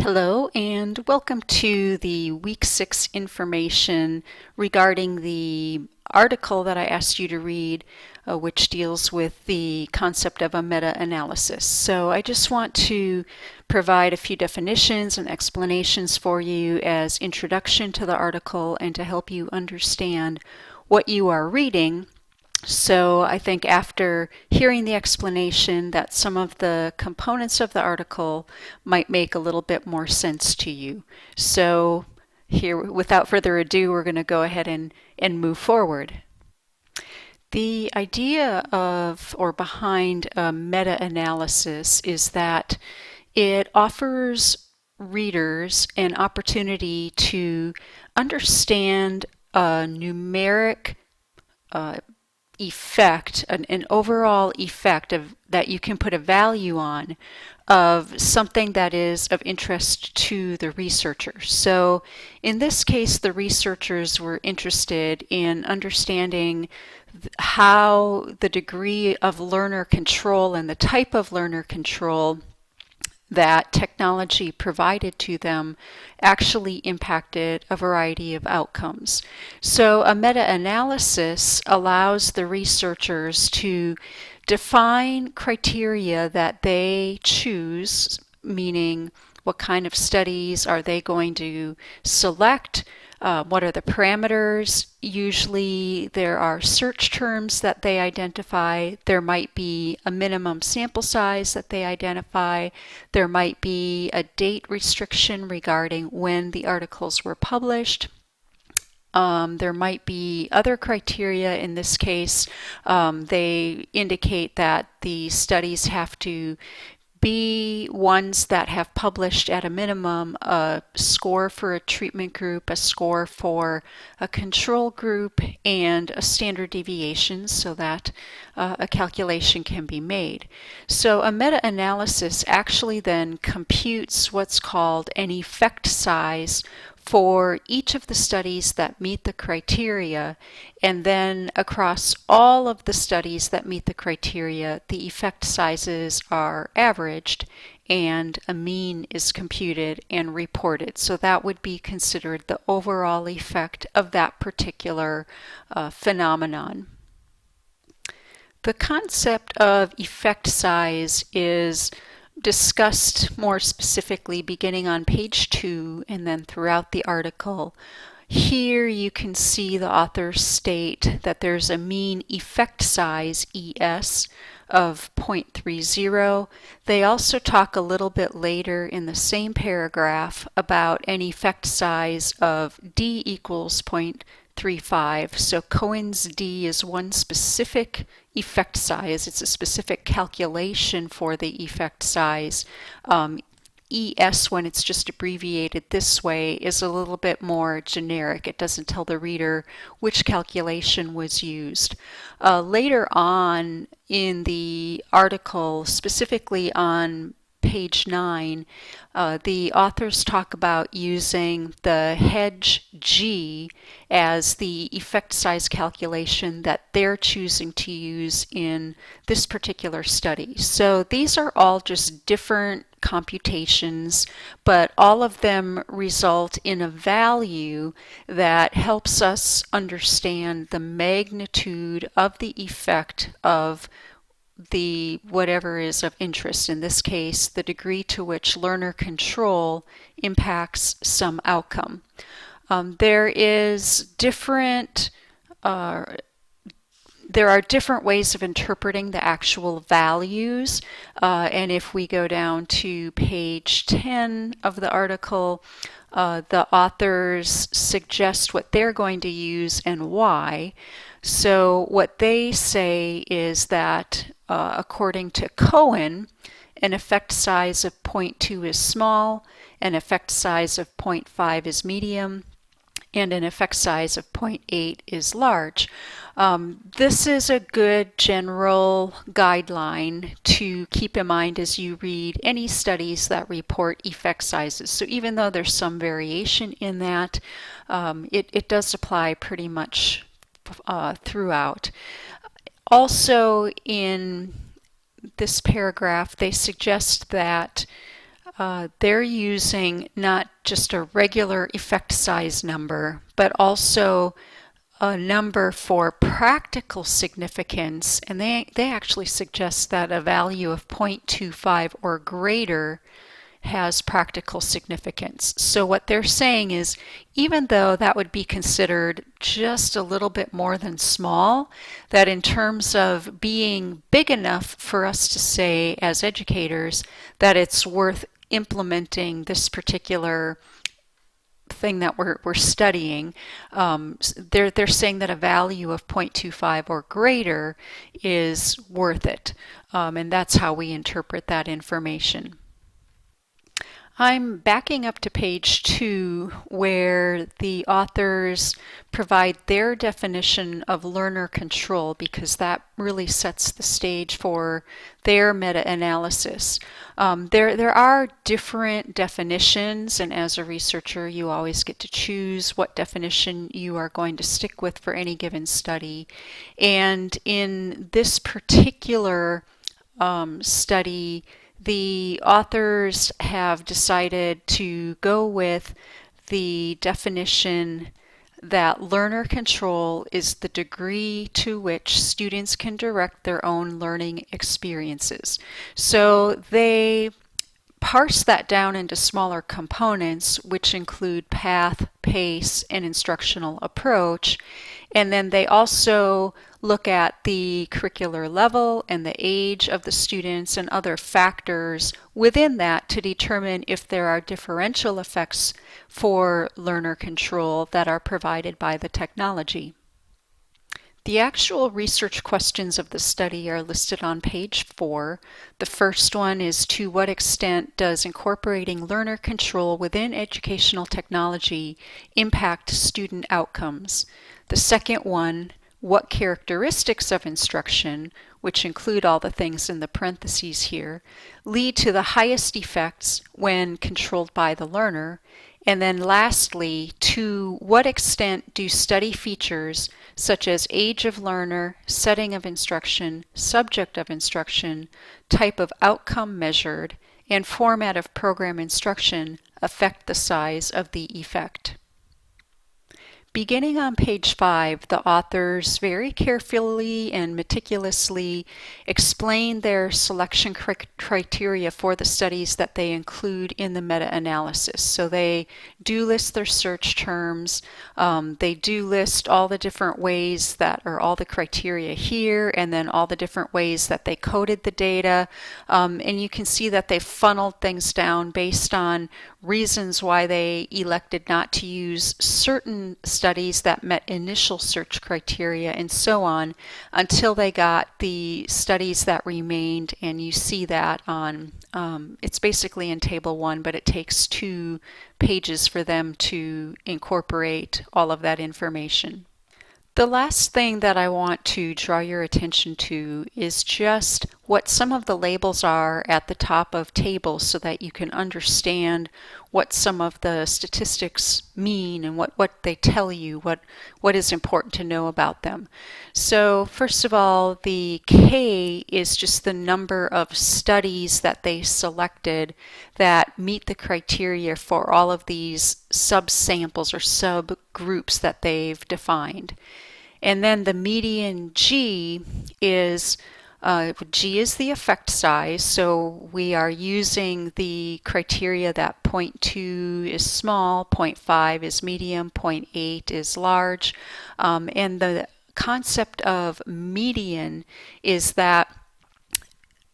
Hello and welcome to the Week 6 information regarding the article that I asked you to read, which deals with the concept of a meta-analysis. So I just want to provide a few definitions and explanations for you as introduction to the article and to help you understand what you are reading. So I think after hearing the explanation that some of the components of the article might make a little bit more sense to you. So here, without further ado, we're going to go ahead and move forward. The idea of or behind a meta-analysis is that it offers readers an opportunity to understand a numeric effect, an overall effect of that you can put a value on of something that is of interest to the researchers. So in this case, the researchers were interested in understanding how the degree of learner control and the type of learner control that technology provided to them actually impacted a variety of outcomes. So a meta-analysis allows the researchers to define criteria that they choose, meaning what kind of studies are they going to select, what are the parameters? Usually there are search terms that they identify. There might be a minimum sample size that they identify. There might be a date restriction regarding when the articles were published. There might be other criteria. In this case, they indicate that the studies have to be ones that have published at a minimum a score for a treatment group, a score for a control group, and a standard deviation so that a calculation can be made. So a meta-analysis actually then computes what's called an effect size for each of the studies that meet the criteria, and then across all of the studies that meet the criteria, the effect sizes are averaged and a mean is computed and reported. So that would be considered the overall effect of that particular phenomenon. The concept of effect size is discussed more specifically beginning on page 2 and then throughout the article. Here you can see the authors state that there's a mean effect size, ES, of 0.30. They also talk a little bit later in the same paragraph about an effect size of D equals 0.35. So Cohen's D is one specific effect size. It's a specific calculation for the effect size. ES, when it's just abbreviated this way, is a little bit more generic. It doesn't tell the reader which calculation was used. Later on in the article, specifically on page 9, the authors talk about using the hedge G as the effect size calculation that they're choosing to use in this particular study. So these are all just different computations, but all of them result in a value that helps us understand the magnitude of the effect of the whatever is of interest. In this case, the degree to which learner control impacts some outcome. There are different ways of interpreting the actual values, and if we go down to page 10 of the article, the authors suggest what they're going to use and why. So what they say is that according to Cohen, an effect size of 0.2 is small, an effect size of 0.5 is medium, and an effect size of 0.8 is large. This is a good general guideline to keep in mind as you read any studies that report effect sizes. So even though there's some variation in that, it does apply pretty much throughout. Also in this paragraph, they suggest that They're using not just a regular effect size number, but also a number for practical significance, and they actually suggest that a value of 0.25 or greater has practical significance. So what they're saying is, even though that would be considered just a little bit more than small, that in terms of being big enough for us to say as educators that it's worth implementing this particular thing that we're studying, they're saying that a value of 0.25 or greater is worth it. And that's how we interpret that information. I'm backing up to page 2 where the authors provide their definition of learner control, because that really sets the stage for their meta-analysis. There are different definitions, and as a researcher you always get to choose what definition you are going to stick with for any given study. And in this particular study, the authors have decided to go with the definition that learner control is the degree to which students can direct their own learning experiences. So they parse that down into smaller components, which include path, pace, and instructional approach. And then they also look at the curricular level and the age of the students and other factors within that to determine if there are differential effects for learner control that are provided by the technology. The actual research questions of the study are listed on page 4. The first one is, to what extent does incorporating learner control within educational technology impact student outcomes? The second one, what characteristics of instruction, which include all the things in the parentheses here, lead to the highest effects when controlled by the learner? And then lastly, to what extent do study features such as age of learner, setting of instruction, subject of instruction, type of outcome measured, and format of program instruction affect the size of the effect? Beginning on page 5, the authors very carefully and meticulously explain their selection criteria for the studies that they include in the meta-analysis. So they do list their search terms, they do list all the different ways that are all the criteria here, and then all the different ways that they coded the data. And you can see that they funneled things down based on reasons why they elected not to use certain studies that met initial search criteria and so on, until they got the studies that remained. And you see that on, it's basically in table 1, but it takes 2 pages for them to incorporate all of that information. The last thing that I want to draw your attention to is just what some of the labels are at the top of tables, so that you can understand what some of the statistics mean and what they tell you, what is important to know about them. So first of all, the K is just the number of studies that they selected that meet the criteria for all of these subsamples or subgroups that they've defined. And then the median G is the effect size, so we are using the criteria that 0.2 is small, 0.5 is medium, 0.8 is large. And the concept of median is that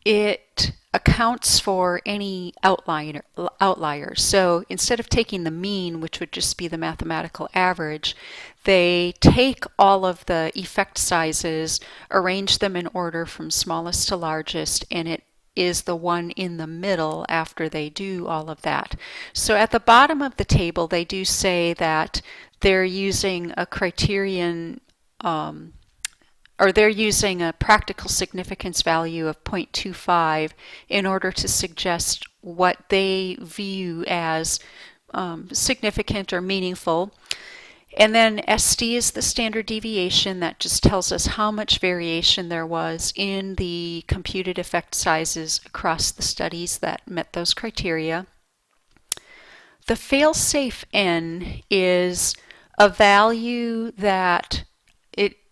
it accounts for any outliers. So instead of taking the mean, which would just be the mathematical average, they take all of the effect sizes, arrange them in order from smallest to largest, and it is the one in the middle after they do all of that. So at the bottom of the table, they do say that they're using a criterion or they're using a practical significance value of 0.25 in order to suggest what they view as significant or meaningful. And then SD is the standard deviation. That just tells us how much variation there was in the computed effect sizes across the studies that met those criteria. the fail-safe n is a value that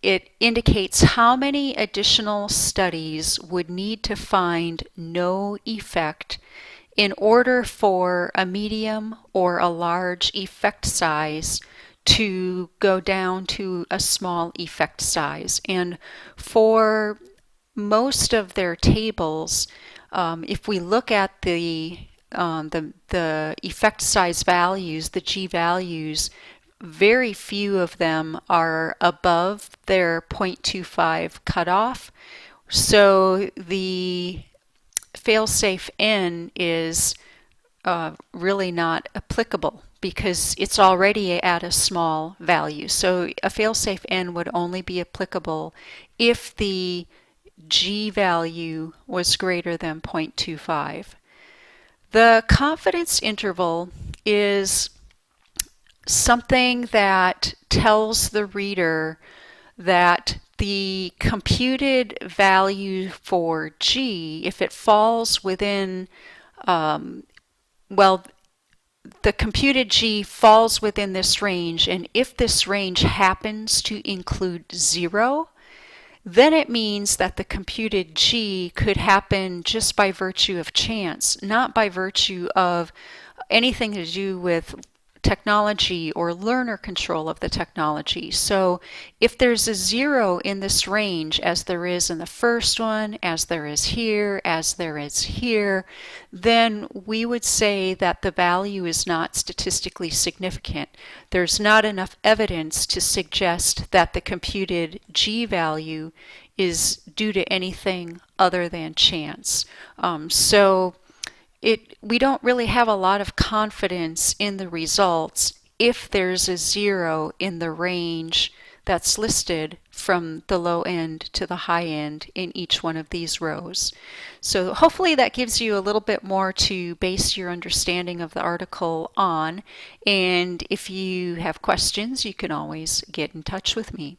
it indicates how many additional studies would need to find no effect in order for a medium or a large effect size to go down to a small effect size. And for most of their tables, if we look at the effect size values, the G values, very few of them are above their 0.25 cutoff. So the fail-safe n is really not applicable because it's already at a small value. So a fail-safe n would only be applicable if the G value was greater than 0.25. The confidence interval is something that tells the reader that the computed value for G, if it falls within, well, the computed G falls within this range, and if this range happens to include 0, then it means that the computed G could happen just by virtue of chance, not by virtue of anything to do with technology or learner control of the technology. So if there's a 0 in this range, as there is in the first one, as there is here, as there is here, then we would say that the value is not statistically significant. There's not enough evidence to suggest that the computed G value is due to anything other than chance. We don't really have a lot of confidence in the results if there's a 0 in the range that's listed from the low end to the high end in each one of these rows. So hopefully that gives you a little bit more to base your understanding of the article on. And if you have questions, you can always get in touch with me.